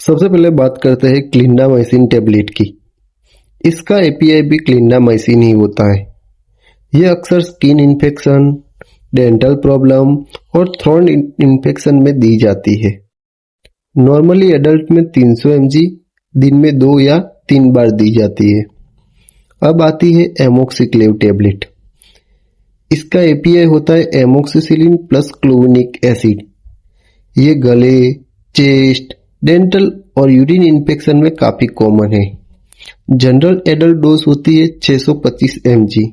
सबसे पहले बात करते हैं क्लिंडामाइसिन टेबलेट की। इसका एपीआई भी क्लिंडामाइसिन ही होता है। यह अक्सर स्किन इन्फेक्शन, डेंटल प्रॉब्लम और थ्रोट इन्फेक्शन में दी जाती है। नॉर्मली एडल्ट में 300 mg दिन में 2 या 3 बार दी जाती है। अब आती है एमोक्सिक्लेव टेबलेट। इसका एपीआई होता है एमोक्सिसिलिन प्लस क्लोविनिक एसिड। ये गले, चेस्ट, डेंटल और यूरिन इन्फेक्शन में काफी कॉमन है। जनरल एडल्ट डोज होती है 625 mg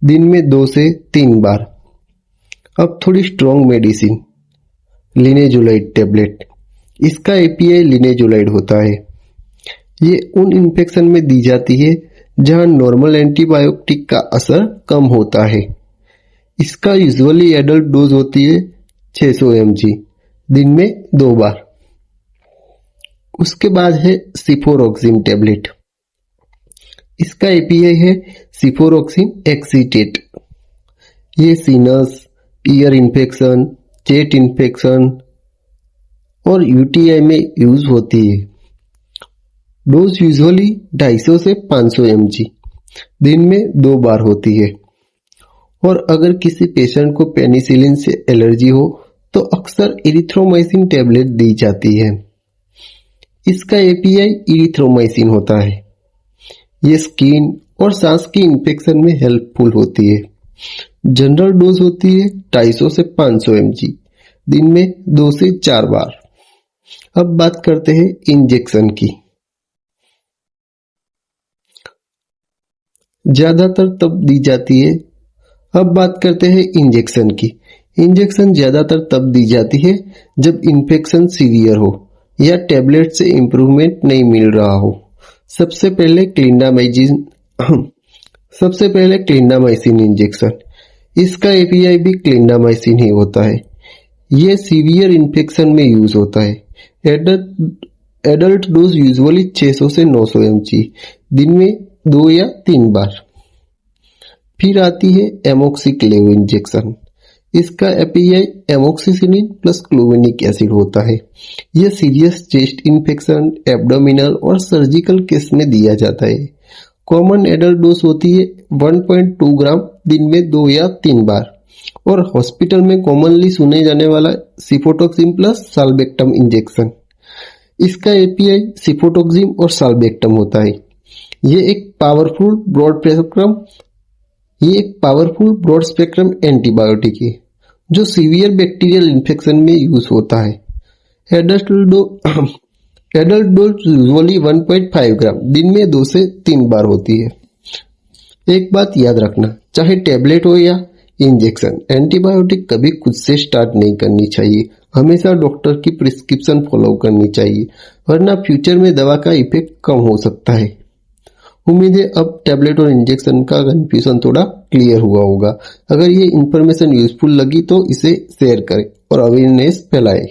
दिन में 2 से 3 बार। अब थोड़ी स्ट्रॉन्ग मेडिसिन, लिनेजुलाइड टेबलेट। इसका एपीआई लिनेजुलाइड होता है। ये उन इन्फेक्शन में दी जाती है जहां नॉर्मल एंटीबायोटिक का असर कम होता है। इसका यूजुअली एडल्ट डोज होती है 600 mg दिन में 2 बार। उसके बाद है सिफोरोक्सिम टेबलेट। इसका एपीआई है सिफोरोक्सिम एक्सीटेट। ये sinus, ear infection, chest infection और यूटीआई में यूज होती है। डोज यूजुअली 250 से 500 mg दिन में 2 बार होती है। और अगर किसी पेशेंट को पेनिसिलिन से एलर्जी हो तो अक्सर इरिथ्रोमाइसिन टेबलेट दी जाती है। इसका एपीआई इरिथ्रोमाइसिन होता है। ये स्किन और सांस की इन्फेक्शन में हेल्पफुल होती है। जनरल डोज होती है 250 से 500 mg दिन में 2 से 4 बार। अब बात करते हैं इंजेक्शन की। ज्यादातर तब दी जाती है। अब बात करते हैं इंजेक्शन की। इंजेक्शन ज्यादातर तब दी जाती है जब इन्फेक्शन सीवियर हो या टेबलेट से इंप्रूवमेंट नहीं मिल रहा हो। सबसे पहले क्लिंडामाइसिन इंजेक्शन। इसका एपीआई भी क्लिंडामाइसिन ही होता है। यह सीवियर इन्फेक्शन में यूज होता है। एडल्ट डोज यूजुअली 600 से 900 mg दिन में 2 या 3 बार। फिर आती है एमोक्सिक्लेव इंजेक्शन। इसका एपीआई एमोक्सिसिलिन प्लस क्लोविनिक एसिड होता है। यह सीरियस चेस्ट इन्फेक्शन, एब्डोमिनल और सर्जिकल केस में दिया जाता है। कॉमन एडल्ट डोज होती है 1.2 ग्राम दिन में 2 या 3 बार। और हॉस्पिटल में कॉमनली सुने जाने वाला सिफोटोक्सिम प्लस साल्बेक्टम इंजेक्शन। इसका एपीआई सिफोटोक्सिम और साल्बेक्टम होता है। यह एक पावरफुल ब्रॉड स्पेक्ट्रम एंटीबायोटिक है जो सीवियर बैक्टीरियल इन्फेक्शन में यूज होता है। एडल्ट डोज यूजुअली 1.5 ग्राम दिन में 2 से 3 बार होती है। एक बात याद रखना, चाहे टेबलेट हो या इंजेक्शन, एंटीबायोटिक कभी खुद से स्टार्ट नहीं करनी चाहिए। हमेशा डॉक्टर की प्रिस्क्रिप्शन फॉलो करनी चाहिए, वरना फ्यूचर में दवा का इफेक्ट कम हो सकता है। उम्मीद है अब टेबलेट और इंजेक्शन का कंफ्यूजन थोड़ा क्लियर हुआ होगा। अगर ये इन्फॉर्मेशन यूजफुल लगी तो इसे शेयर करें और अवेयरनेस फैलाएं।